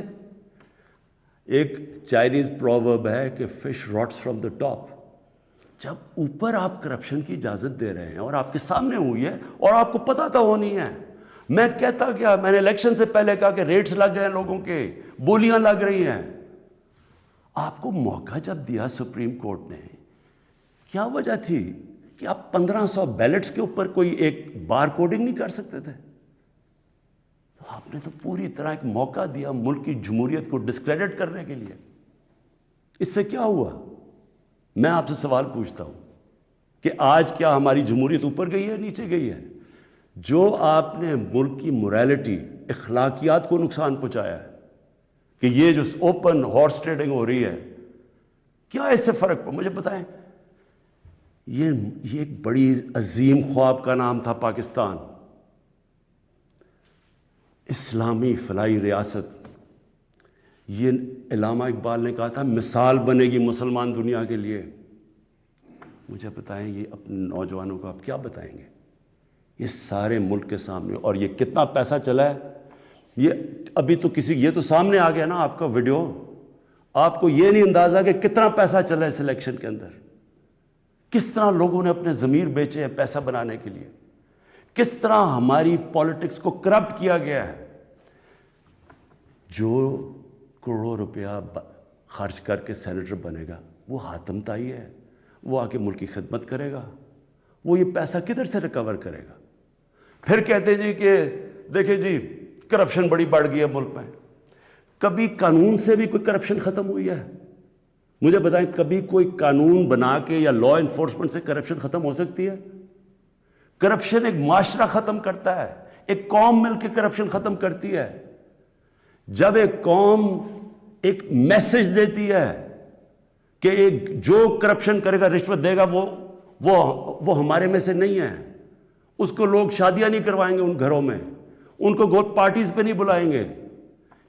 ایک چائنیز پروورب ہے کہ fish rots from the top. جب اوپر آپ کرپشن کی اجازت دے رہے ہیں اور آپ کے سامنے ہوئی ہے اور آپ کو پتہ تو ہونی ہے. میں کہتا کیا, میں نے الیکشن سے پہلے کہا کہ ریٹس لگ گئے ہیں لوگوں کے, بولیاں لگ رہی ہیں. آپ کو موقع جب دیا سپریم کورٹ نے, کیا وجہ تھی کہ آپ 1500 بیلٹس کے اوپر کوئی ایک بار کوڈنگ نہیں کر سکتے تھے؟ تو آپ نے تو پوری طرح ایک موقع دیا ملک کی جمہوریت کو ڈسکریڈٹ کرنے کے لیے. اس سے کیا ہوا؟ میں آپ سے سوال پوچھتا ہوں کہ آج کیا ہماری جمہوریت اوپر گئی ہے نیچے گئی ہے؟ جو آپ نے ملک کی موریلٹی, اخلاقیات کو نقصان پہنچایا ہے کہ یہ جو اوپن ہارس ٹریڈنگ ہو رہی ہے, کیا اس سے فرق پڑا؟ مجھے بتائیں. یہ ایک بڑی عظیم خواب کا نام تھا پاکستان, اسلامی فلاحی ریاست. یہ علامہ اقبال نے کہا تھا مثال بنے گی مسلمان دنیا کے لیے. مجھے بتائیں یہ اپنے نوجوانوں کو آپ کیا بتائیں گے؟ یہ سارے ملک کے سامنے، اور یہ کتنا پیسہ چلا ہے، یہ ابھی تو یہ تو سامنے آ گیا نا آپ کا ویڈیو، آپ کو یہ نہیں اندازہ کہ کتنا پیسہ چلا ہے اس الیکشن کے اندر، کس طرح لوگوں نے اپنے ضمیر بیچے ہیں پیسہ بنانے کے لیے، کس طرح ہماری پالیٹکس کو کرپٹ کیا گیا ہے۔ جو کروڑوں روپیہ خرچ کر کے سینیٹر بنے گا وہ حاتم طائی ہے، وہ آ کے ملک کی خدمت کرے گا، وہ یہ پیسہ کدھر سے ریکور کرے گا؟ پھر کہتے جی کہ دیکھیں جی کرپشن بڑی بڑھ گئی ہے ملک میں۔ کبھی قانون سے بھی کوئی کرپشن ختم ہوئی ہے؟ مجھے بتائیں کبھی کوئی قانون بنا کے یا لا انفورسمنٹ سے کرپشن ختم ہو سکتی ہے؟ کرپشن ایک معاشرہ ختم کرتا ہے، ایک قوم مل کے کرپشن ختم کرتی ہے۔ جب ایک قوم ایک میسج دیتی ہے کہ ایک جو کرپشن کرے گا، رشوت دے گا، وہ ہمارے میں سے نہیں ہے، اس کو لوگ شادیاں نہیں کروائیں گے ان گھروں میں، ان کو گوٹ پارٹیز پہ نہیں بلائیں گے۔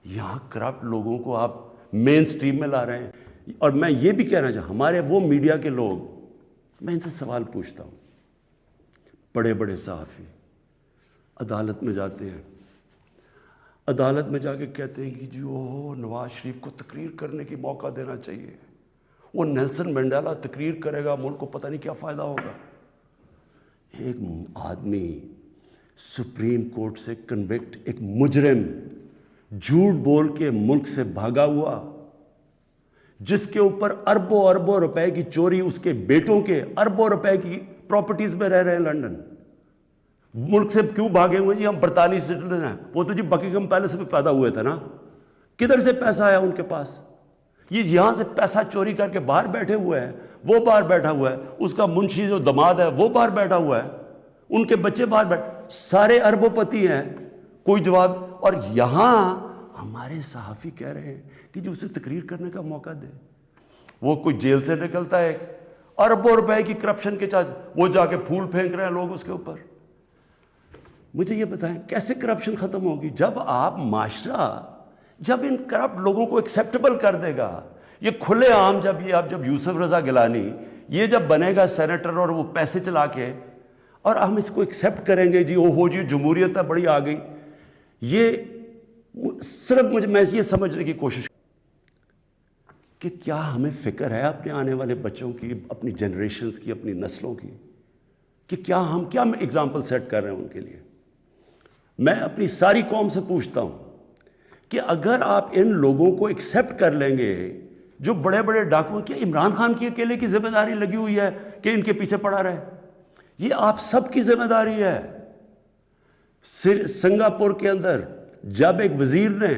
یہاں کرپٹ لوگوں کو آپ مین سٹریم میں لا رہے ہیں۔ اور میں یہ بھی کہنا چاہتا ہوں، ہمارے وہ میڈیا کے لوگ، میں ان سے سوال پوچھتا ہوں، بڑے بڑے صحافی عدالت میں جاتے ہیں، عدالت میں جا کے کہتے ہیں کہ جی وہ نواز شریف کو تقریر کرنے کی موقع دینا چاہیے، وہ نیلسن منڈیلا تقریر کرے گا، ملک کو پتہ نہیں کیا فائدہ ہوگا۔ ایک آدمی سپریم کورٹ سے کنوکٹ، ایک مجرم جھوٹ بول کے ملک سے بھاگا ہوا، جس کے اوپر اربوں اربوں روپے کی چوری، اس کے بیٹوں کے اربوں روپے کی پراپرٹیز میں رہ رہے ہیں لنڈن، ملک سے کیوں بھاگے ہوئے؟ جی ہم برطانوی سٹیزن ہیں، وہ تو جی بکنگھم پیلس میں پیدا ہوئے تھے نا، کدھر سے پیسہ آیا ان کے پاس؟ یہ یہاں سے پیسہ چوری کر کے باہر بیٹھے ہوئے ہیں، وہ باہر بیٹھا ہوا ہے، اس کا منشی جو دماد ہے وہ باہر بیٹھا ہوا ہے، ان کے بچے باہر بیٹھے، سارے اربوں پتی ہیں، کوئی جواب۔ اور یہاں ہمارے صحافی کہہ رہے ہیں کہ جو اسے تقریر کرنے کا موقع دے، وہ کوئی جیل سے نکلتا ہے اربوں روپے کی کرپشن کے چارج، وہ جا کے پھول پھینک رہے ہیں لوگ اس کے اوپر۔ مجھے یہ بتائیں کیسے کرپشن ختم ہوگی؟ جب آپ معاشرہ جب ان کرپٹ لوگوں کو ایکسیپٹیبل کر دے گا، یہ کھلے عام، جب یوسف رضا گیلانی یہ جب بنے گا سینیٹر اور وہ پیسے چلا کے، اور ہم اس کو ایکسیپٹ کریں گے، جی وہ جی جمہوریت ہے بڑی آ گئی، یہ صرف میں یہ سمجھنے کی کوشش کہ کیا ہمیں فکر ہے اپنے آنے والے بچوں کی، اپنی جنریشنز کی، اپنی نسلوں کی، کہ کیا ہم ایگزامپل سیٹ کر رہے ہیں ان کے لیے؟ میں اپنی ساری قوم سے پوچھتا ہوں کہ اگر آپ ان لوگوں کو ایکسیپٹ کر لیں گے، جو بڑے بڑے ڈاکو، کیا عمران خان کی اکیلے کی ذمہ داری لگی ہوئی ہے کہ ان کے پیچھے پڑا رہے؟ یہ آپ سب کی ذمہ داری ہے۔ سنگاپور کے اندر جب ایک وزیر نے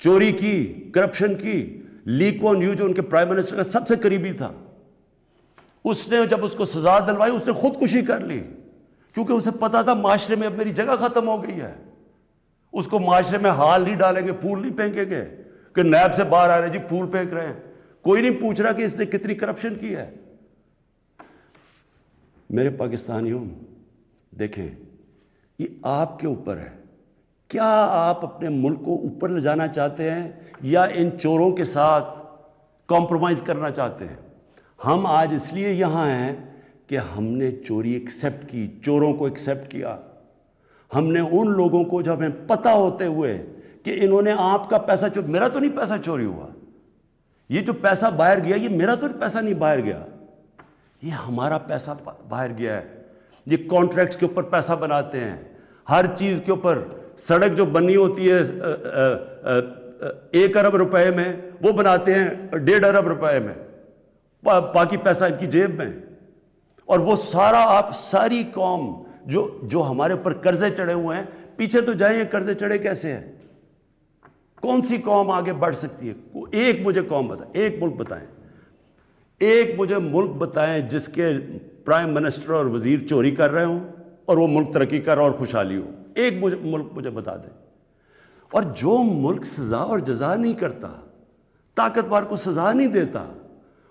چوری کی، کرپشن کی، لی کوان یو جو ان کے پرائم منسٹر کا سب سے قریبی تھا، اس نے جب اس کو سزا دلوائی، اس نے خودکشی کر لی، کیونکہ اسے پتا تھا معاشرے میں اب میری جگہ ختم ہو گئی ہے۔ اس کو معاشرے میں ہال نہیں ڈالیں گے، پھول نہیں پھینکیں گے کہ نیب سے باہر آ رہے جی پھول پھینک رہے ہیں، کوئی نہیں پوچھ رہا کہ اس نے کتنی کرپشن کی ہے۔ میرے پاکستانیوں، دیکھیں یہ آپ کے اوپر ہے، کیا آپ اپنے ملک کو اوپر لے جانا چاہتے ہیں یا ان چوروں کے ساتھ کمپرومائز کرنا چاہتے ہیں؟ ہم آج اس لیے یہاں ہیں کہ ہم نے چوری ایکسیپٹ کی، چوروں کو ایکسیپٹ کیا۔ ہم نے ان لوگوں کو جب ہمیں پتہ ہوتے ہوئے کہ انہوں نے آپ کا پیسہ میرا تو نہیں پیسہ چوری ہوا، یہ جو پیسہ باہر گیا یہ میرا تو پیسہ نہیں باہر گیا، یہ ہمارا پیسہ باہر گیا ہے۔ یہ کانٹریکٹس کے اوپر پیسہ بناتے ہیں، ہر چیز کے اوپر، سڑک جو بنی ہوتی ہے 1 ارب روپے میں، وہ بناتے ہیں 1.5 ارب روپے میں، باقی پیسہ ان کی جیب میں۔ اور وہ سارا، آپ ساری قوم جو ہمارے اوپر قرضے چڑھے ہوئے ہیں، پیچھے تو جائیں، یہ قرضے چڑھے کیسے ہیں؟ کون سی قوم آگے بڑھ سکتی ہے؟ ایک مجھے قوم بتائیں، ایک ملک بتائیں، ایک مجھے ملک بتائیں جس کے پرائم منسٹر اور وزیر چوری کر رہے ہوں اور وہ ملک ترقی کر رہا اور خوشحالی ہو۔ ایک ملک مجھے بتا دیں۔ اور جو ملک سزا اور جزا نہیں کرتا، طاقتور کو سزا نہیں دیتا،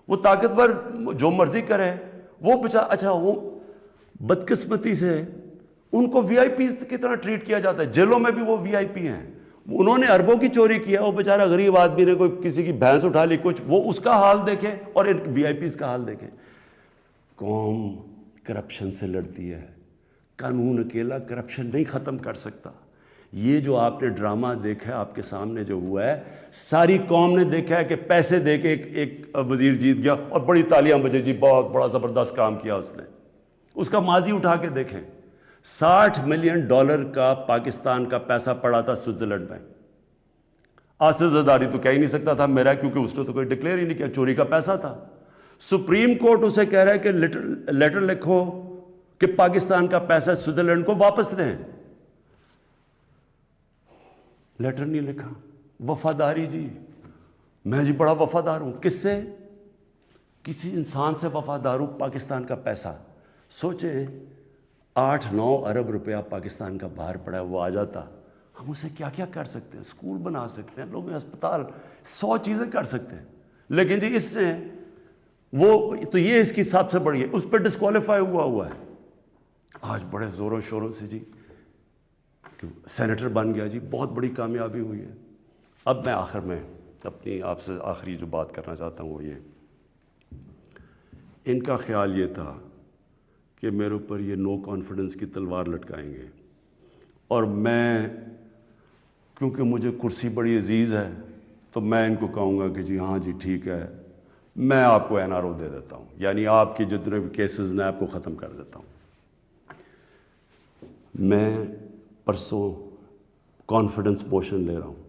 وہ طاقتور جو مرضی کرے، وہ اچھا وہ بدقسمتی سے ان کو وی آئی پیز کی طرح ٹریٹ کیا جاتا ہے، جیلوں میں بھی وہ وی آئی پی ہیں۔ انہوں نے اربوں کی چوری کیا، وہ بیچارہ غریب آدمی نے کوئی کسی کی بھینس اٹھا لی کچھ، وہ اس کا حال دیکھے اور ان وی آئی پیز کا حال دیکھے۔ قوم کرپشن سے لڑتی ہے، قانون اکیلا کرپشن نہیں ختم کر سکتا۔ یہ جو آپ نے ڈرامہ دیکھا ہے آپ کے سامنے جو ہوا ہے، ساری قوم نے دیکھا ہے کہ پیسے دے کے ایک وزیر جیت گیا اور بڑی تالیاں بجے، جی بہت بڑا زبردست کام کیا اس نے۔ اس کا ماضی اٹھا کے دیکھیں، $60 ملین کا پاکستان کا پیسہ پڑا تھا سوئٹزرلینڈ میں۔ آصف زرداری تو کہہ ہی نہیں سکتا تھا میرا، کیونکہ اس نے تو کوئی ڈکلیئر ہی نہیں کیا، چوری کا پیسہ تھا۔ سپریم کورٹ اسے کہہ رہا ہے کہ لیٹر لکھو کہ پاکستان کا پیسہ سوئٹزرلینڈ کو واپس دیں۔ لیٹر نہیں لکھا۔ وفاداری جی، میں جی بڑا وفادار ہوں۔ کس سے؟ کسی انسان سے وفادار ہوں۔ پاکستان کا پیسہ سوچیں، 8-9 ارب روپیہ پاکستان کا باہر پڑا ہے، وہ آ جاتا، ہم اسے کیا کیا کر سکتے ہیں؟ اسکول بنا سکتے ہیں، لوگ ہسپتال، 100 چیزیں کر سکتے ہیں۔ لیکن جی اس نے وہ تو یہ اس کی سب سے بڑی ہے، اس پہ ڈسکوالیفائی ہوا ہے۔ آج بڑے زوروں شوروں سے جی سینیٹر بن گیا، جی بہت بڑی کامیابی ہوئی ہے۔ اب میں آخر میں اپنی آپ سے آخری جو بات کرنا چاہتا ہوں وہ یہ، ان کا خیال یہ تھا کہ میرے اوپر یہ نو کانفیڈنس کی تلوار لٹکائیں گے، اور میں کیونکہ مجھے کرسی بڑی عزیز ہے تو میں ان کو کہوں گا کہ جی ہاں جی ٹھیک ہے، میں آپ کو NRO دے دیتا ہوں، یعنی آپ کی جتنے بھی کیسز میں آپ کو ختم کر دیتا ہوں۔ میں پرسوں کانفیڈنس موشن لے رہا ہوں،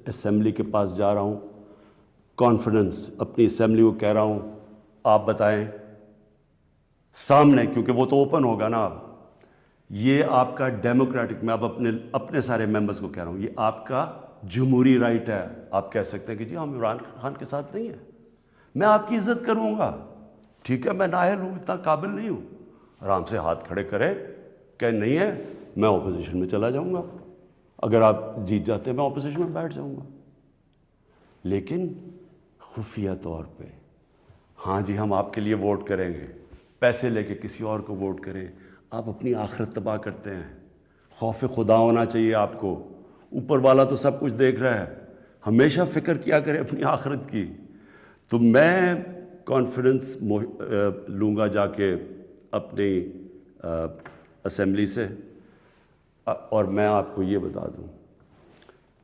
اسمبلی کے پاس جا رہا ہوں، کانفیڈنس اپنی اسمبلی کو کہہ رہا ہوں آپ بتائیں سامنے، کیونکہ وہ تو اوپن ہوگا نا۔ اب یہ آپ کا ڈیموکریٹک، میں اب اپنے سارے ممبرز کو کہہ رہا ہوں، یہ آپ کا جمہوری رائٹ ہے۔ آپ کہہ سکتے ہیں کہ جی ہم عمران خان کے ساتھ نہیں ہیں، میں آپ کی عزت کروں گا، ٹھیک ہے، میں نااہل ہوں، اتنا قابل نہیں ہوں، آرام سے ہاتھ کھڑے کریں کہ نہیں ہے، میں اپوزیشن میں چلا جاؤں گا، اگر آپ جیت جاتے ہیں میں اپوزیشن میں بیٹھ جاؤں گا۔ لیکن خفیہ طور پہ ہاں جی ہم آپ کے لیے ووٹ کریں گے، پیسے لے کے کسی اور کو ووٹ کریں، آپ اپنی آخرت تباہ کرتے ہیں۔ خوف خدا ہونا چاہیے آپ کو، اوپر والا تو سب کچھ دیکھ رہا ہے، ہمیشہ فکر کیا کریں اپنی آخرت کی۔ تو میں کانفیڈنس لوں گا جا کے اپنی اسمبلی سے، اور میں آپ کو یہ بتا دوں،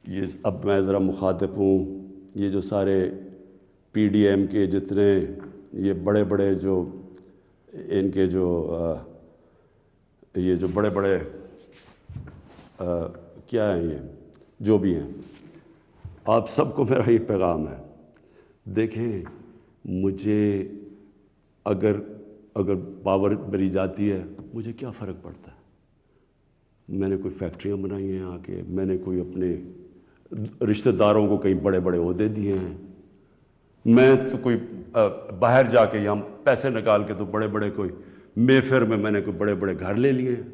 یہ اب میں ذرا مخاطب ہوں، یہ جو سارے PDM کے جتنے یہ بڑے بڑے جو ان کے جو یہ جو بڑے بڑے کیا ہیں، یہ جو بھی ہیں، آپ سب کو میرا یہ پیغام ہے، دیکھیں مجھے اگر پاور بری جاتی ہے مجھے کیا فرق پڑتا ہے؟ میں نے کوئی فیکٹریاں بنائی ہیں آ کے، میں نے کوئی اپنے رشتہ داروں کو کئی بڑے بڑے عہدے دیے ہیں، میں تو کوئی باہر جا کے یہاں پیسے نکال کے تو بڑے بڑے کوئی میفر میں نے کوئی بڑے بڑے گھر لے لیے ہیں،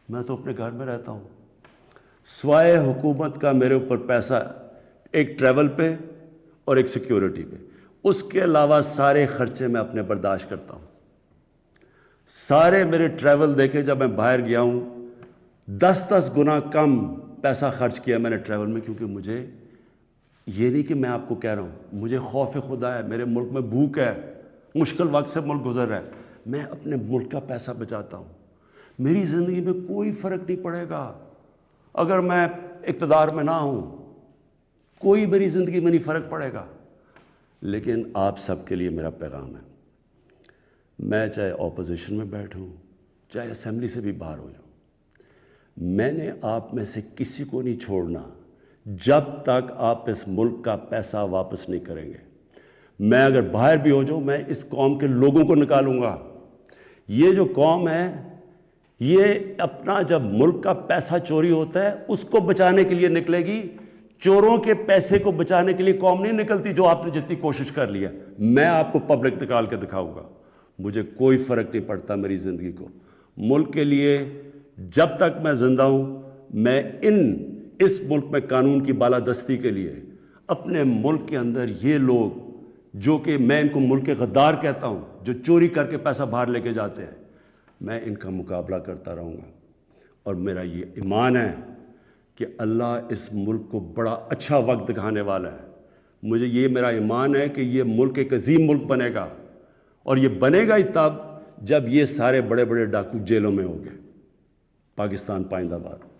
میں تو اپنے گھر میں رہتا ہوں، سوائے حکومت کا میرے اوپر پیسہ ایک ٹریول پہ اور ایک سیکیورٹی پہ، اس کے علاوہ سارے خرچے میں اپنے برداشت کرتا ہوں۔ سارے میرے ٹریول دیکھے، جب میں باہر گیا ہوں 10 گنا کم پیسہ خرچ کیا میں نے ٹریول میں، کیونکہ مجھے یہ نہیں کہ میں آپ کو کہہ رہا ہوں، مجھے خوف خدا ہے، میرے ملک میں بھوک ہے، مشکل وقت سے ملک گزر رہا ہے، میں اپنے ملک کا پیسہ بچاتا ہوں۔ میری زندگی میں کوئی فرق نہیں پڑے گا اگر میں اقتدار میں نہ ہوں، کوئی میری زندگی میں نہیں فرق پڑے گا۔ لیکن آپ سب کے لیے میرا پیغام ہے، میں چاہے اپوزیشن میں بیٹھوں چاہے اسمبلی سے بھی باہر ہو جاؤں، میں نے آپ میں سے کسی کو نہیں چھوڑنا جب تک آپ اس ملک کا پیسہ واپس نہیں کریں گے۔ میں اگر باہر بھی ہو جاؤں، میں اس قوم کے لوگوں کو نکالوں گا۔ یہ جو قوم ہے یہ اپنا جب ملک کا پیسہ چوری ہوتا ہے اس کو بچانے کے لیے نکلے گی، چوروں کے پیسے کو بچانے کے لیے قوم نہیں نکلتی، جو آپ نے جتنی کوشش کر لی ہے۔ میں آپ کو پبلک نکال کے دکھاؤں گا، مجھے کوئی فرق نہیں پڑتا میری زندگی کو، ملک کے لیے جب تک میں زندہ ہوں، میں اس ملک میں قانون کی بالادستی کے لیے اپنے ملک کے اندر یہ لوگ جو کہ میں ان کو ملک کے غدار کہتا ہوں، جو چوری کر کے پیسہ باہر لے کے جاتے ہیں، میں ان کا مقابلہ کرتا رہوں گا۔ اور میرا یہ ایمان ہے کہ اللہ اس ملک کو بڑا اچھا وقت دکھانے والا ہے، مجھے یہ میرا ایمان ہے کہ یہ ملک ایک عظیم ملک بنے گا، اور یہ بنے گا ہی تب جب یہ سارے بڑے بڑے ڈاکو جیلوں میں ہوں گے. پاکستان پائندہ باد.